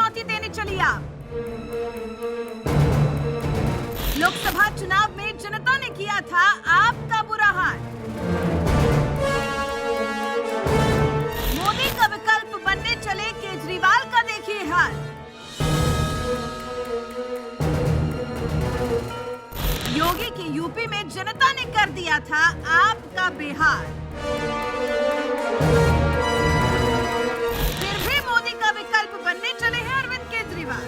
चुनौती देने चली आप। लोकसभा चुनाव में जनता ने किया था आपका बुरा हाल। मोदी का विकल्प बनने चले केजरीवाल का देखिए हाल। योगी की यूपी में जनता ने कर दिया था आपका बेहाल। फिर भी मोदी का विकल्प बनने चले हैं अरविंद केजरीवाल।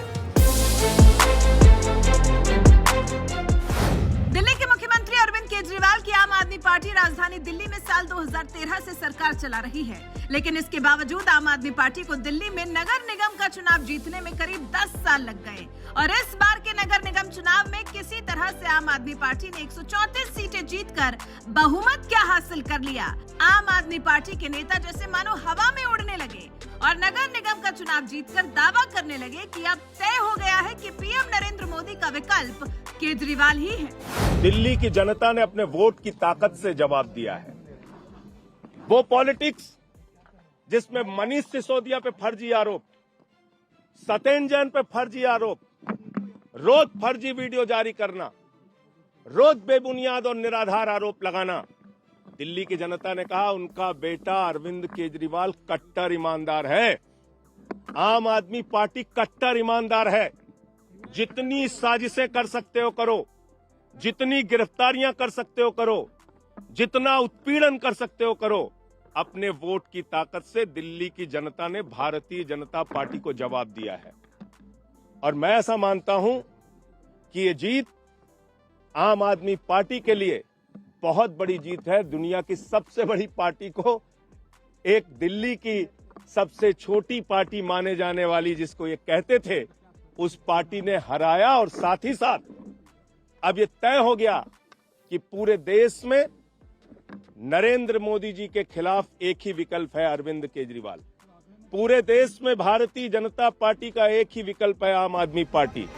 दिल्ली के मुख्यमंत्री अरविंद केजरीवाल की आम आदमी पार्टी राजधानी दिल्ली में साल 2013 से सरकार चला रही है, लेकिन इसके बावजूद आम आदमी पार्टी को दिल्ली में नगर निगम का चुनाव जीतने में करीब 10 साल लग गए। और इस बार के नगर निगम चुनाव में किसी तरह से आम आदमी पार्टी ने 134 सीटें जीतकर बहुमत क्या हासिल कर लिया। आम आदमी पार्टी के नेता जैसे मानो हवा में उड़ने लगे और नगर निगम का चुनाव जीतकर दावा करने लगे कि अब तय हो गया है कि पीएम नरेंद्र मोदी का विकल्प केजरीवाल ही है। दिल्ली की जनता ने अपने वोट की ताकत से जवाब दिया है। वो पॉलिटिक्स जिसमें मनीष सिसोदिया पे फर्जी आरोप, सत्येंद्र जैन पे फर्जी आरोप, रोज फर्जी वीडियो जारी करना, रोज बेबुनियाद और निराधार आरोप लगाना, दिल्ली की जनता ने कहा उनका बेटा अरविंद केजरीवाल कट्टर ईमानदार है। आम आदमी पार्टी कट्टर ईमानदार है। जितनी साजिशें कर सकते हो करो, जितनी गिरफ्तारियां कर सकते हो करो, जितना उत्पीड़न कर सकते हो करो। अपने वोट की ताकत से दिल्ली की जनता ने भारतीय जनता पार्टी को जवाब दिया है। और मैं ऐसा मानता हूं कि ये जीत आम आदमी पार्टी के लिए बहुत बड़ी जीत है। दुनिया की सबसे बड़ी पार्टी को एक दिल्ली की सबसे छोटी पार्टी माने जाने वाली, जिसको ये कहते थे, उस पार्टी ने हराया। और साथ ही साथ अब ये तय हो गया कि पूरे देश में नरेंद्र मोदी जी के खिलाफ एक ही विकल्प है, अरविंद केजरीवाल। पूरे देश में भारतीय जनता पार्टी का एक ही विकल्प है, आम आदमी पार्टी।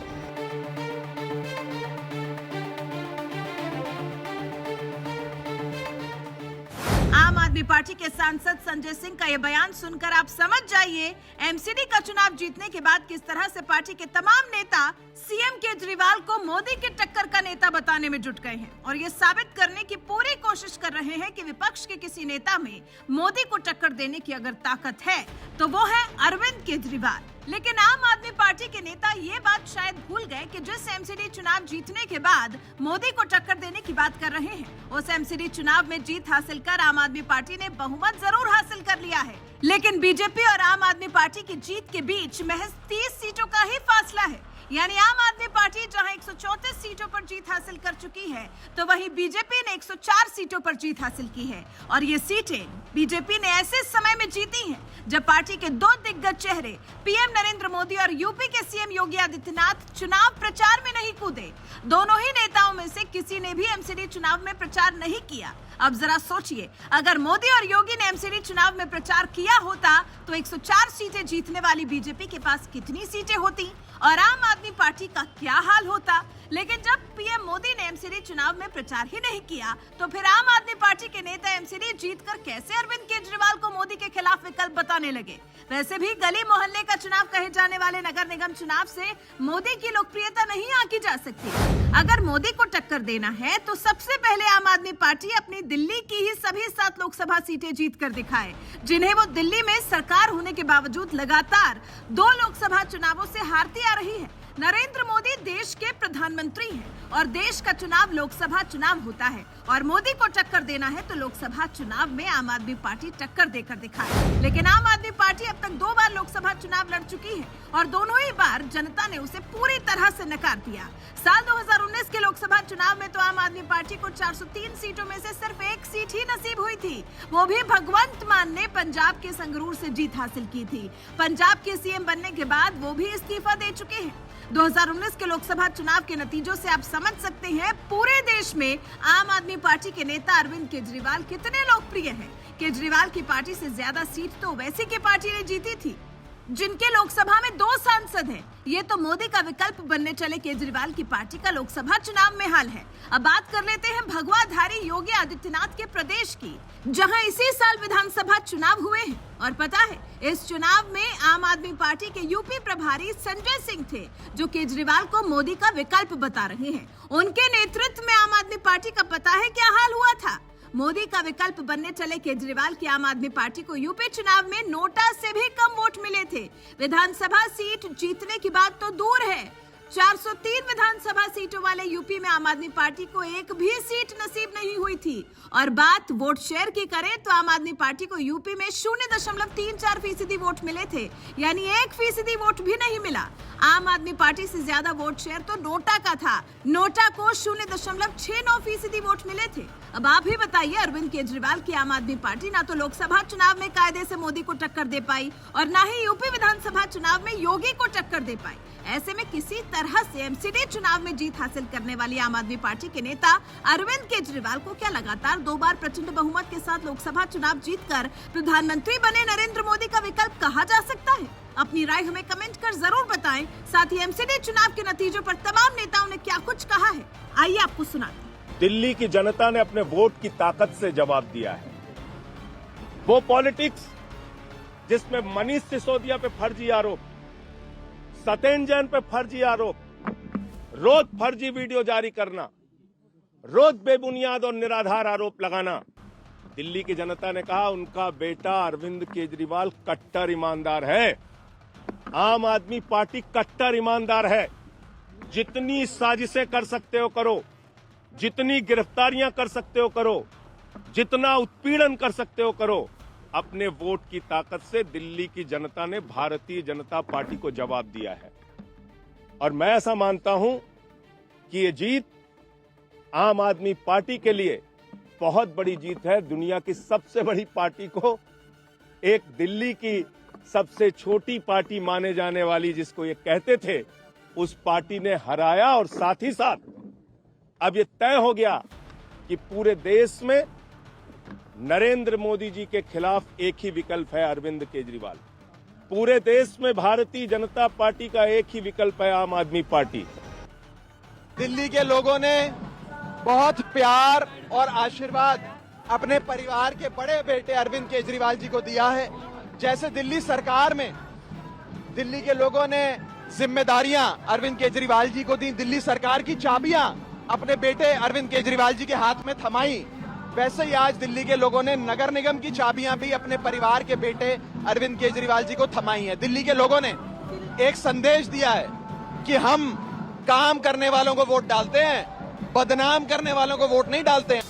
आम आदमी पार्टी के सांसद संजय सिंह का यह बयान सुनकर आप समझ जाइए एमसीडी का चुनाव जीतने के बाद किस तरह से पार्टी के तमाम नेता सीएम केजरीवाल को मोदी के टक्कर का नेता बताने में जुट गए हैं और ये साबित करने की पूरी कोशिश कर रहे हैं कि विपक्ष के किसी नेता में मोदी को टक्कर देने की अगर ताकत है तो वो है अरविंद केजरीवाल। लेकिन आम आदमी पार्टी के नेता ये बात शायद भूल गए कि जिस एमसीडी चुनाव जीतने के बाद मोदी को टक्कर देने की बात कर रहे हैं, उस एमसीडी चुनाव में जीत हासिल कर आम आदमी पार्टी ने बहुमत जरूर हासिल कर लिया है, लेकिन बीजेपी और आम आदमी पार्टी की जीत के बीच महज 30 सीटों का ही फासला है। यानी आम आदमी पार्टी जहां 134 सीटों पर जीत हासिल कर चुकी है, तो वहीं बीजेपी ने 104 सीटों पर जीत हासिल की है। और ये सीटें बीजेपी ने ऐसे समय में जीती हैं जब पार्टी के दो दिग्गज चेहरे पीएम नरेंद्र मोदी और यूपी के सीएम योगी आदित्यनाथ चुनाव प्रचार में नहीं कूदे। दोनों ही नेताओं में से किसी ने भी एमसीडी चुनाव में प्रचार नहीं किया। अब जरा सोचिए, अगर मोदी और योगी ने एमसीडी चुनाव में प्रचार किया होता तो 104 सीटें जीतने वाली बीजेपी के पास कितनी सीटें होती और आम आदमी पार्टी का क्या हाल होता। लेकिन जब पीएम मोदी ने एमसीडी चुनाव में प्रचार ही नहीं किया, तो फिर आम आदमी पार्टी के नेता एमसीडी जीतकर कैसे अरविंद केजरीवाल को मोदी के खिलाफ विकल्प बताने लगे। वैसे भी गली मोहल्ले का चुनाव कहे जाने वाले नगर निगम चुनाव से मोदी की लोकप्रियता नहीं आंकी जा सकती। अगर मोदी को टक्कर देना है तो सबसे पहले आम आदमी पार्टी अपनी दिल्ली की ही सभी 7 लोकसभा सीटें जीत कर दिखाए, जिन्हें वो दिल्ली में सरकार होने के बावजूद लगातार 2 लोकसभा चुनावों से हारती आ रही है। नरेंद्र मोदी देश के प्रधानमंत्री हैं और देश का चुनाव लोकसभा चुनाव होता है और मोदी को टक्कर देना है तो लोकसभा चुनाव में आम आदमी पार्टी टक्कर देकर दिखाए। लेकिन आम आदमी पार्टी अब तक 2 बार लोकसभा चुनाव लड़ चुकी है और दोनों ही बार जनता ने उसे पूरी तरह से नकार दिया। साल 2019 के लोकसभा चुनाव में तो आम आदमी पार्टी को 403 सीटों में से सिर्फ 1 सीट ही नसीब हुई थी, वो भी भगवंत मान ने पंजाब के संगरूर से जीत हासिल की थी। पंजाब के सीएम बनने के बाद वो भी इस्तीफा दे चुके हैं। 2019 के लोकसभा चुनाव के नतीजों से आप समझ सकते हैं पूरे देश में आम आदमी पार्टी के नेता अरविंद केजरीवाल कितने लोकप्रिय हैं। केजरीवाल की पार्टी से ज्यादा सीट तो वैसी की पार्टी ने जीती थी। जिनके लोकसभा में 2 सांसद हैं। ये तो मोदी का विकल्प बनने चले केजरीवाल की पार्टी का लोकसभा चुनाव में हाल है। अब बात कर लेते हैं भगवाधारी योगी आदित्यनाथ के प्रदेश की, जहां इसी साल विधानसभा चुनाव हुए हैं। और पता है, इस चुनाव में आम आदमी पार्टी के यूपी प्रभारी संजय सिंह थे, जो केजरीवाल को मोदी का विकल्प बता रहे हैं। उनके नेतृत्व में आम आदमी पार्टी का पता है क्या हाल हुआ था। मोदी का विकल्प बनने चले केजरीवाल की आम आदमी पार्टी को यूपी चुनाव में नोटा से भी कम वोट मिले थे। विधानसभा सीट जीतने की बात तो दूर है, 403 विधानसभा सीटों वाले यूपी में आम आदमी पार्टी को एक भी सीट नसीब नहीं हुई थी। और बात वोट शेयर की करें तो आम आदमी पार्टी को यूपी में 0.34% वोट मिले थे, यानी 1% वोट भी नहीं मिला। आम आदमी पार्टी से ज्यादा वोट शेयर तो नोटा का था। नोटा को 0.69% वोट मिले थे। अब आप ही बताइए, अरविंद केजरीवाल की आम आदमी पार्टी ना तो लोकसभा चुनाव में कायदे से मोदी को टक्कर दे पाई और ना ही यूपी विधानसभा चुनाव में योगी को टक्कर दे पाई। ऐसे में किसी तरह से एमसीडी चुनाव में जीत हासिल करने वाली आम आदमी पार्टी के नेता अरविंद केजरीवाल को क्या लगातार 2 बार प्रचंड बहुमत के साथ लोकसभा चुनाव जीतकर प्रधानमंत्री बने नरेंद्र मोदी का विकल्प कहा जा सकता है? अपनी राय हमें कमेंट कर जरूर बताएं। साथ ही एमसीडी चुनाव के नतीजों पर तमाम नेताओं ने क्या कुछ कहा है, आइए आपको सुनाते हैं। दिल्ली की जनता ने अपने वोट की ताकत से जवाब दिया है। वो पॉलिटिक्स जिसमें मनीष सिसोदिया पे फर्जी आरोप, सत्येंद्र जैन पे फर्जी आरोप, रोज फर्जी वीडियो जारी करना, रोज बेबुनियाद और निराधार आरोप लगाना, दिल्ली की जनता ने कहा उनका बेटा अरविंद केजरीवाल कट्टर ईमानदार है। आम आदमी पार्टी कट्टर ईमानदार है। जितनी साजिशें कर सकते हो करो, जितनी गिरफ्तारियां कर सकते हो करो, जितना उत्पीड़न कर सकते हो करो। अपने वोट की ताकत से दिल्ली की जनता ने भारतीय जनता पार्टी को जवाब दिया है। और मैं ऐसा मानता हूं कि ये जीत आम आदमी पार्टी के लिए बहुत बड़ी जीत है। दुनिया की सबसे बड़ी पार्टी को एक दिल्ली की सबसे छोटी पार्टी माने जाने वाली, जिसको ये कहते थे, उस पार्टी ने हराया। और साथ ही साथ अब ये तय हो गया कि पूरे देश में नरेंद्र मोदी जी के खिलाफ एक ही विकल्प है, अरविंद केजरीवाल। पूरे देश में भारतीय जनता पार्टी का एक ही विकल्प है, आम आदमी पार्टी। दिल्ली के लोगों ने बहुत प्यार और आशीर्वाद अपने परिवार के बड़े बेटे अरविंद केजरीवाल जी को दिया है। जैसे दिल्ली सरकार में दिल्ली के लोगों ने जिम्मेदारियां अरविंद केजरीवाल जी को दी, दिल्ली सरकार की चाबियां अपने बेटे अरविंद केजरीवाल जी के हाथ में थमाई, वैसे ही आज दिल्ली के लोगों ने नगर निगम की चाबियां भी अपने परिवार के बेटे अरविंद केजरीवाल जी को थमाई है। दिल्ली के लोगों ने एक संदेश दिया है कि हम काम करने वालों को वोट डालते हैं, बदनाम करने वालों को वोट नहीं डालते हैं।